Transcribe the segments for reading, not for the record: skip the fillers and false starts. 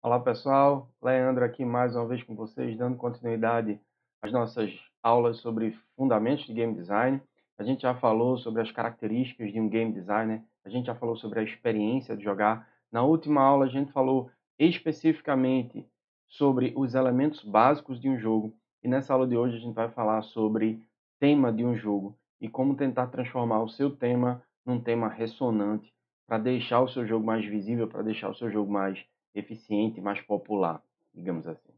Olá pessoal, Leandro aqui mais uma vez com vocês, dando continuidade às nossas aulas sobre fundamentos de game design. A gente já falou sobre as características de um game designer, a gente já falou sobre a experiência de jogar. Na última aula a gente falou especificamente sobre os elementos básicos de um jogo e nessa aula de hoje a gente vai falar sobre tema de um jogo e como tentar transformar o seu tema num tema ressonante para deixar o seu jogo mais visível, para deixar o seu jogo mais eficiente, mais popular, digamos assim.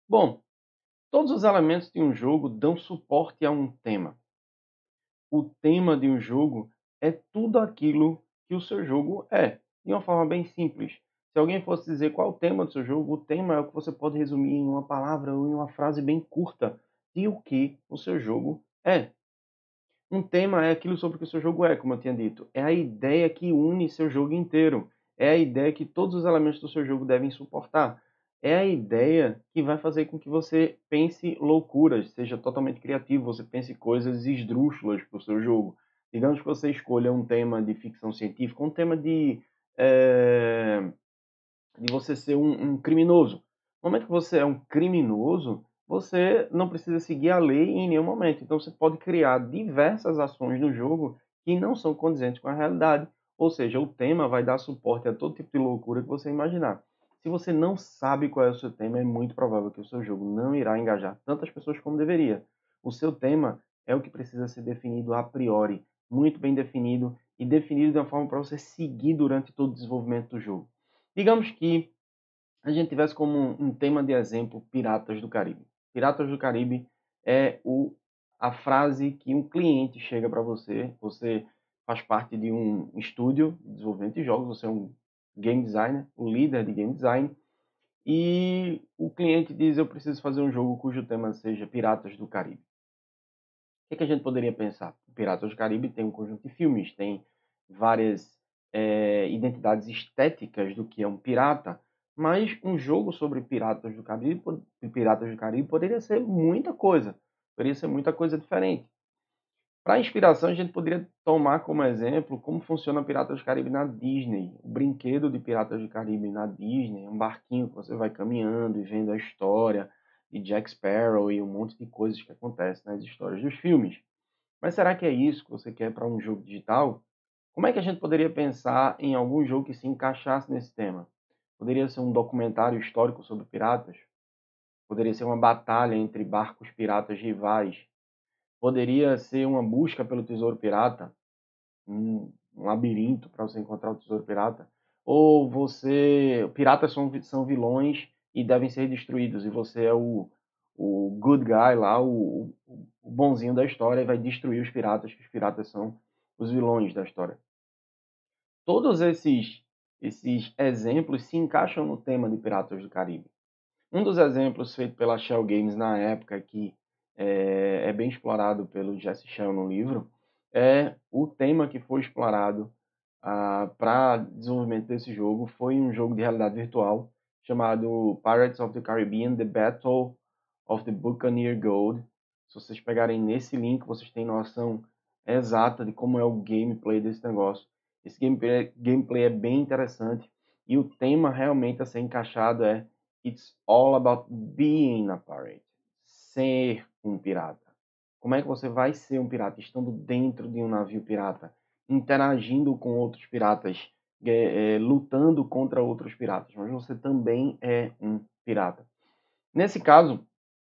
Bom, todos os elementos de um jogo dão suporte a um tema. O tema de um jogo é tudo aquilo que o seu jogo é, de uma forma bem simples. Se alguém fosse dizer qual é o tema do seu jogo, o tema é o que você pode resumir em uma palavra ou em uma frase bem curta de o que o seu jogo é. Um tema é aquilo sobre o que o seu jogo é, como eu tinha dito. É a ideia que une seu jogo inteiro. É a ideia que todos os elementos do seu jogo devem suportar. É a ideia que vai fazer com que você pense loucuras, seja totalmente criativo, você pense coisas esdrúxulas para o seu jogo. Digamos que você escolha um tema de ficção científica, um tema de você ser um criminoso. No momento que você é um criminoso, você não precisa seguir a lei em nenhum momento. Então você pode criar diversas ações no jogo que não são condizentes com a realidade. Ou seja, o tema vai dar suporte a todo tipo de loucura que você imaginar. Se você não sabe qual é o seu tema, é muito provável que o seu jogo não irá engajar tantas pessoas como deveria. O seu tema é o que precisa ser definido a priori, muito bem definido e definido de uma forma para você seguir durante todo o desenvolvimento do jogo. Digamos que a gente tivesse como um tema de exemplo Piratas do Caribe. Piratas do Caribe é a frase que um cliente chega para você, você faz parte de um estúdio de desenvolvimento de jogos, você é um game designer, um líder de game design, e o cliente diz, eu preciso fazer um jogo cujo tema seja Piratas do Caribe. O que a gente poderia pensar? Piratas do Caribe tem um conjunto de filmes, tem várias identidades estéticas do que é um pirata, mas um jogo sobre Piratas do Caribe poderia ser muita coisa, poderia ser muita coisa diferente. Para inspiração, a gente poderia tomar como exemplo como funciona Piratas do Caribe na Disney. O brinquedo de Piratas do Caribe na Disney é um barquinho que você vai caminhando e vendo a história de Jack Sparrow e um monte de coisas que acontecem nas histórias dos filmes. Mas será que é isso que você quer para um jogo digital? Como é que a gente poderia pensar em algum jogo que se encaixasse nesse tema? Poderia ser um documentário histórico sobre piratas? Poderia ser uma batalha entre barcos piratas rivais? Poderia ser uma busca pelo tesouro pirata? Um labirinto para você encontrar o tesouro pirata? Ou piratas são vilões e devem ser destruídos, e você é o good guy lá, o bonzinho da história, e vai destruir os piratas, que os piratas são os vilões da história. Todos esses exemplos se encaixam no tema de Piratas do Caribe. Um dos exemplos feito pela Shell Games na época, que é bem explorado pelo Jesse Shell no livro, é o tema que foi explorado para desenvolvimento desse jogo. Foi um jogo de realidade virtual chamado Pirates of the Caribbean: The Battle of the Buccaneer Gold. Se vocês pegarem nesse link, vocês têm noção exata de como é o gameplay desse negócio. Esse gameplay é bem interessante e o tema realmente a ser encaixado é It's all about being a pirate. Ser um pirata. Como é que você vai ser um pirata estando dentro de um navio pirata, interagindo com outros piratas, lutando contra outros piratas, mas você também é um pirata. Nesse caso,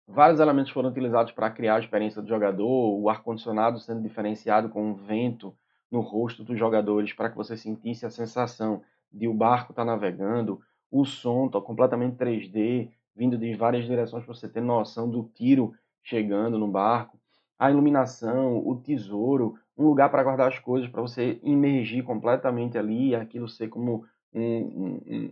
vários elementos foram utilizados para criar a experiência do jogador, o ar-condicionado sendo diferenciado com um vento no rosto dos jogadores para que você sentisse a sensação de o barco estar navegando, o som está completamente 3D, vindo de várias direções para você ter noção do tiro chegando no barco, a iluminação, o tesouro, um lugar para guardar as coisas, para você imergir completamente ali, aquilo ser como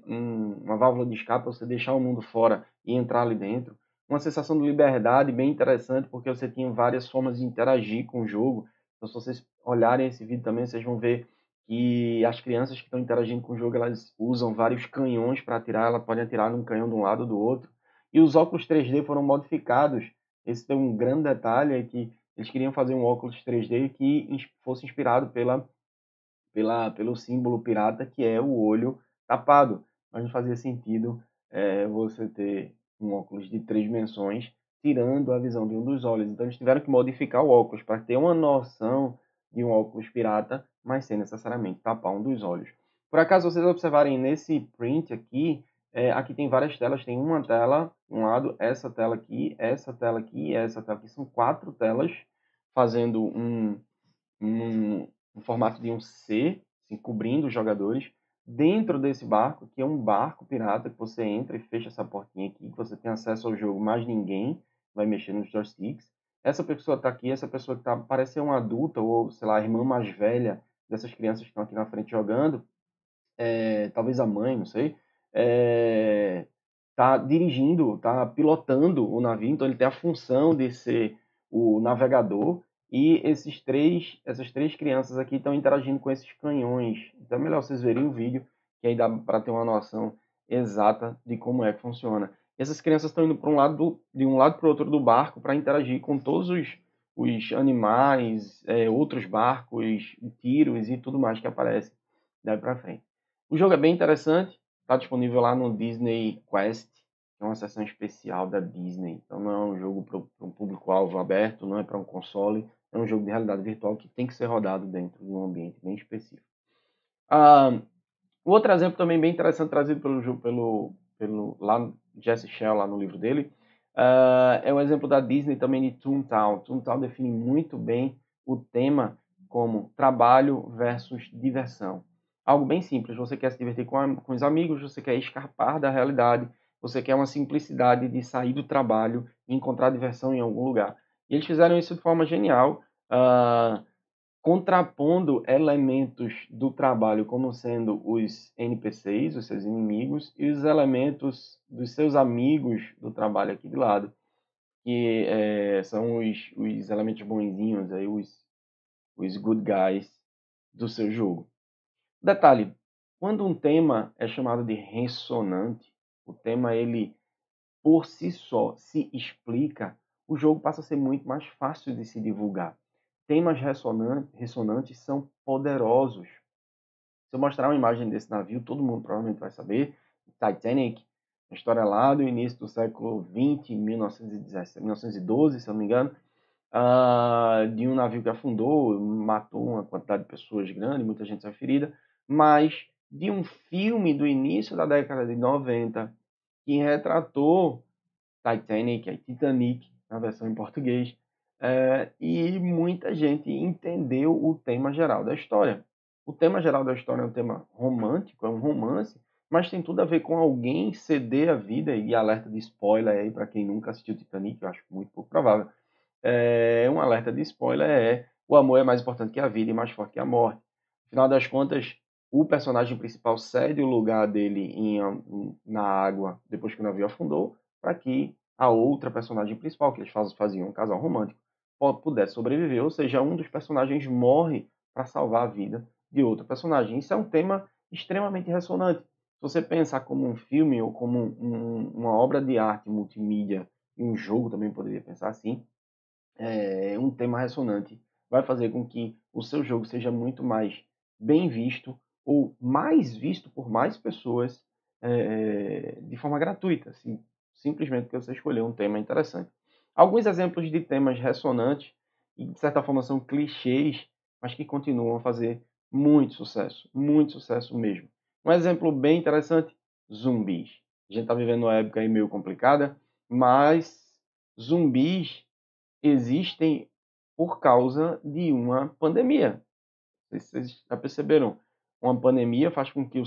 uma válvula de escape, para você deixar o mundo fora e entrar ali dentro. Uma sensação de liberdade bem interessante, porque você tinha várias formas de interagir com o jogo. Então, se vocês olharem esse vídeo também, vocês vão ver que as crianças que estão interagindo com o jogo, elas usam vários canhões para atirar, elas podem atirar num canhão de um lado ou do outro. E os óculos 3D foram modificados. Esse tem um grande detalhe, é que eles queriam fazer um óculos 3D que fosse inspirado pelo símbolo pirata, que é o olho tapado. Mas não fazia sentido você ter um óculos de 3 dimensões tirando a visão de um dos olhos. Então eles tiveram que modificar o óculos para ter uma noção de um óculos pirata, mas sem necessariamente tapar um dos olhos. Por acaso vocês observarem nesse print aqui, aqui tem várias telas, tem uma tela, um lado, essa tela aqui, essa tela aqui e essa tela aqui. São 4 telas fazendo um formato de um C, assim, cobrindo os jogadores. Dentro desse barco, que é um barco pirata, que você entra e fecha essa portinha aqui, que você tem acesso ao jogo, mas ninguém vai mexer nos joysticks. Essa pessoa está aqui, essa pessoa que tá, parece ser uma adulta, ou sei lá, a irmã mais velha dessas crianças que estão aqui na frente jogando, talvez a mãe, não sei, tá dirigindo, tá pilotando o navio, então ele tem a função de ser o navegador, e essas três crianças aqui estão interagindo com esses canhões. Então é melhor vocês verem o vídeo, que aí dá para ter uma noção exata de como é que funciona. Essas crianças estão indo para de um lado para o outro do barco para interagir com todos os animais, outros barcos, tiros e tudo mais que aparece daí para frente. O jogo é bem interessante, está disponível lá no Disney Quest, que é uma seção especial da Disney. Então não é um jogo para um público-alvo aberto, não é para um console, é um jogo de realidade virtual que tem que ser rodado dentro de um ambiente bem específico. O outro exemplo também bem interessante trazido pelo lá Jesse Shell, lá no livro dele, é o exemplo da Disney também de Toontown. Toontown define muito bem o tema como trabalho versus diversão. Algo bem simples, você quer se divertir com os amigos, você quer escapar da realidade, você quer uma simplicidade de sair do trabalho e encontrar diversão em algum lugar. E eles fizeram isso de forma genial, contrapondo elementos do trabalho como sendo os NPCs, os seus inimigos, e os elementos dos seus amigos do trabalho aqui de lado, que são os elementos bonzinhos, aí, os good guys do seu jogo. Detalhe, quando um tema é chamado de ressonante, o tema ele por si só se explica, o jogo passa a ser muito mais fácil de se divulgar. Temas ressonantes são poderosos. Se eu mostrar uma imagem desse navio, todo mundo provavelmente vai saber. Titanic, uma história lá do início do século XX, 1912, se eu não me engano, de um navio que afundou, matou uma quantidade de pessoas grande, muita gente saiu ferida, mas de um filme do início da década de 90 que retratou Titanic, na versão em português, e muita gente entendeu o tema geral da história. O tema geral da história é um tema romântico, é um romance, mas tem tudo a ver com alguém ceder a vida, e alerta de spoiler aí para quem nunca assistiu Titanic, eu acho muito pouco provável. Um alerta de spoiler o amor é mais importante que a vida e mais forte que a morte. Afinal das contas, o personagem principal cede o lugar dele na água depois que o navio afundou, para que a outra personagem principal, que eles faziam um casal romântico, pudesse sobreviver, ou seja, um dos personagens morre para salvar a vida de outro personagem. Isso é um tema extremamente ressonante. Se você pensar como um filme ou como uma obra de arte multimídia, e um jogo também poderia pensar assim, um tema ressonante vai fazer com que o seu jogo seja muito mais bem visto ou mais visto por mais pessoas de forma gratuita, assim, simplesmente porque você escolheu um tema interessante. Alguns exemplos de temas ressonantes e, de certa forma, são clichês, mas que continuam a fazer muito sucesso mesmo. Um exemplo bem interessante, zumbis. A gente está vivendo uma época aí meio complicada, mas zumbis existem por causa de uma pandemia. Vocês já perceberam? Uma pandemia faz com que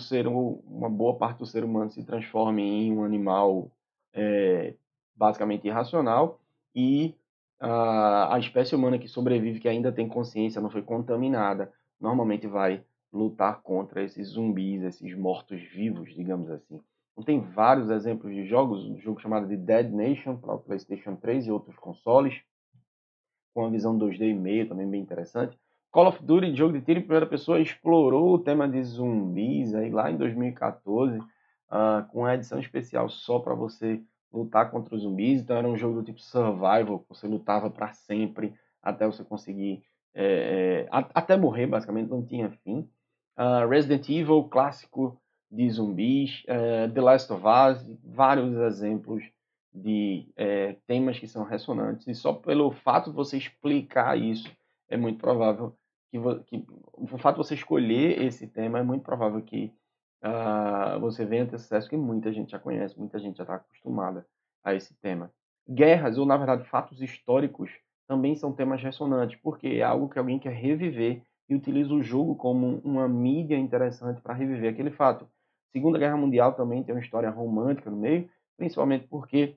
uma boa parte do ser humano se transforme em um animal basicamente irracional, e a espécie humana que sobrevive, que ainda tem consciência, não foi contaminada, normalmente vai lutar contra esses zumbis, esses mortos-vivos, digamos assim. Então, tem vários exemplos de jogos, um jogo chamado de Dead Nation para o PlayStation 3 e outros consoles, com uma visão 2D e meio, também bem interessante. Call of Duty, jogo de tiro em primeira pessoa, explorou o tema de zumbis aí lá em 2014, com uma edição especial só para você lutar contra os zumbis. Então era um jogo do tipo survival, você lutava para sempre até você conseguir, até morrer, basicamente, não tinha fim. Resident Evil, clássico de zumbis, The Last of Us, vários exemplos de temas que são ressonantes. E só pelo fato de você explicar isso, é muito provável que o fato de você escolher esse tema é muito provável que você venha ter sucesso, que muita gente já conhece, muita gente já está acostumada a esse tema. Guerras, ou na verdade fatos históricos, também são temas ressonantes, porque é algo que alguém quer reviver e utiliza o jogo como uma mídia interessante para reviver aquele fato. Segunda Guerra Mundial também tem uma história romântica no meio, principalmente porque,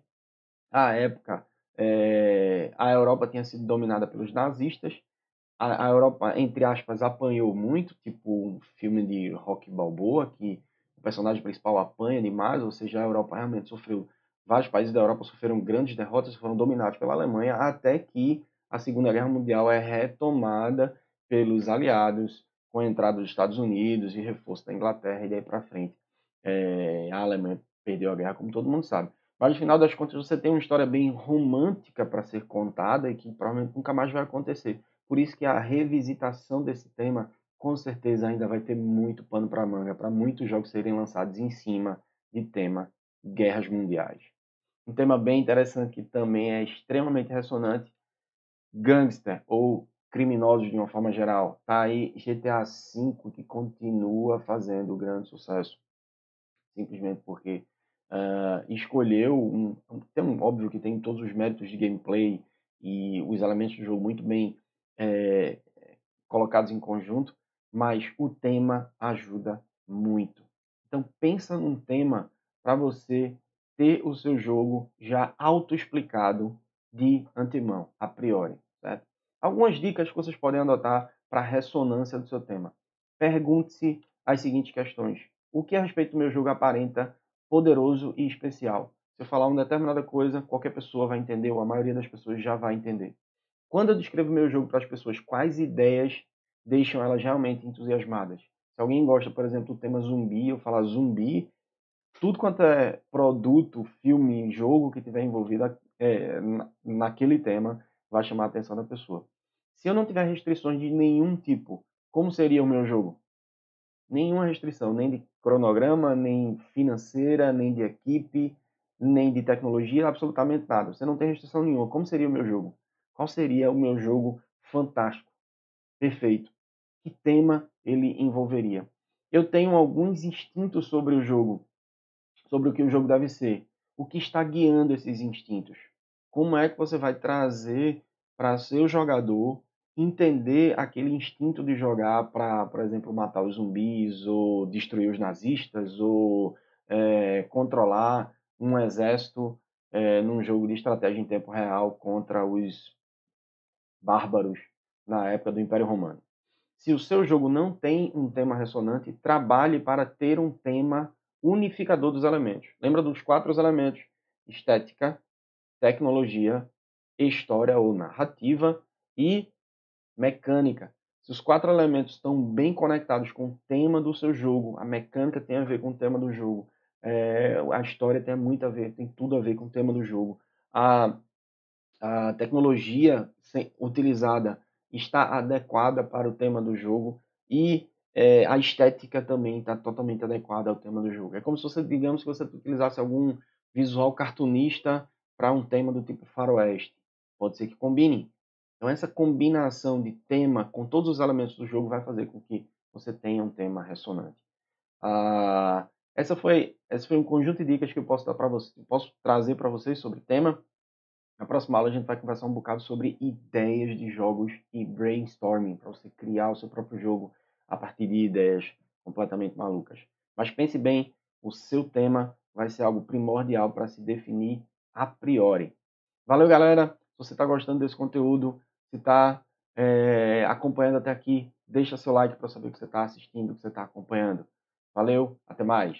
à época, a Europa tinha sido dominada pelos nazistas, a Europa, entre aspas, apanhou muito, tipo um filme de Rocky Balboa, que o personagem principal apanha demais, ou seja, a Europa realmente sofreu, vários países da Europa sofreram grandes derrotas, foram dominados pela Alemanha, até que a Segunda Guerra Mundial é retomada pelos aliados, com a entrada dos Estados Unidos e reforço da Inglaterra, e daí para frente a Alemanha perdeu a guerra, como todo mundo sabe. Mas no final das contas você tem uma história bem romântica para ser contada e que provavelmente nunca mais vai acontecer. Por isso que a revisitação desse tema, com certeza, ainda vai ter muito pano para manga, para muitos jogos serem lançados em cima de tema guerras mundiais. Um tema bem interessante que também é extremamente ressonante, gangster ou criminosos de uma forma geral. Tá aí GTA V que continua fazendo grande sucesso, simplesmente porque escolheu óbvio que tem todos os méritos de gameplay e os elementos do jogo muito bem é, colocados em conjunto, mas o tema ajuda muito. Então pensa num tema para você ter o seu jogo já auto-explicado de antemão, a priori, certo? Algumas dicas que vocês podem adotar para a ressonância do seu tema. Pergunte-se as seguintes questões. O que a respeito do meu jogo aparenta poderoso e especial? Se eu falar uma determinada coisa, qualquer pessoa vai entender, ou a maioria das pessoas já vai entender. Quando eu descrevo meu jogo para as pessoas, quais ideias deixam elas realmente entusiasmadas? Se alguém gosta, por exemplo, do tema zumbi, eu falar zumbi, tudo quanto é produto, filme, jogo que tiver envolvido naquele tema vai chamar a atenção da pessoa. Se eu não tiver restrições de nenhum tipo, como seria o meu jogo? Nenhuma restrição, nem de cronograma, nem financeira, nem de equipe, nem de tecnologia, absolutamente nada. Você não tem restrição nenhuma. Como seria o meu jogo? Qual seria o meu jogo fantástico, perfeito? Que tema ele envolveria? Eu tenho alguns instintos sobre o jogo, sobre o que o jogo deve ser. O que está guiando esses instintos? Como é que você vai trazer para seu jogador entender aquele instinto de jogar para, por exemplo, matar os zumbis, ou destruir os nazistas, ou controlar um exército num jogo de estratégia em tempo real contra os bárbaros na época do Império Romano? Se o seu jogo não tem um tema ressonante, trabalhe para ter um tema unificador dos elementos. Lembra dos 4 elementos: estética, tecnologia, história ou narrativa e mecânica. Se os 4 elementos estão bem conectados com o tema do seu jogo, a mecânica tem a ver com o tema do jogo, a história tem muito a ver, tem tudo a ver com o tema do jogo, a tecnologia utilizada está adequada para o tema do jogo e a estética também está totalmente adequada ao tema do jogo. É como se você, digamos, que você utilizasse algum visual cartunista para um tema do tipo faroeste. Pode ser que combine. Então essa combinação de tema com todos os elementos do jogo vai fazer com que você tenha um tema ressonante. Essa foi um conjunto de dicas que eu posso dar para você, posso trazer para vocês sobre o tema. Na próxima aula a gente vai conversar um bocado sobre ideias de jogos e brainstorming, para você criar o seu próprio jogo a partir de ideias completamente malucas. Mas pense bem, o seu tema vai ser algo primordial para se definir a priori. Valeu, galera! Se você está gostando desse conteúdo, se está acompanhando até aqui, deixa seu like para saber que você está assistindo, que você está acompanhando. Valeu, até mais!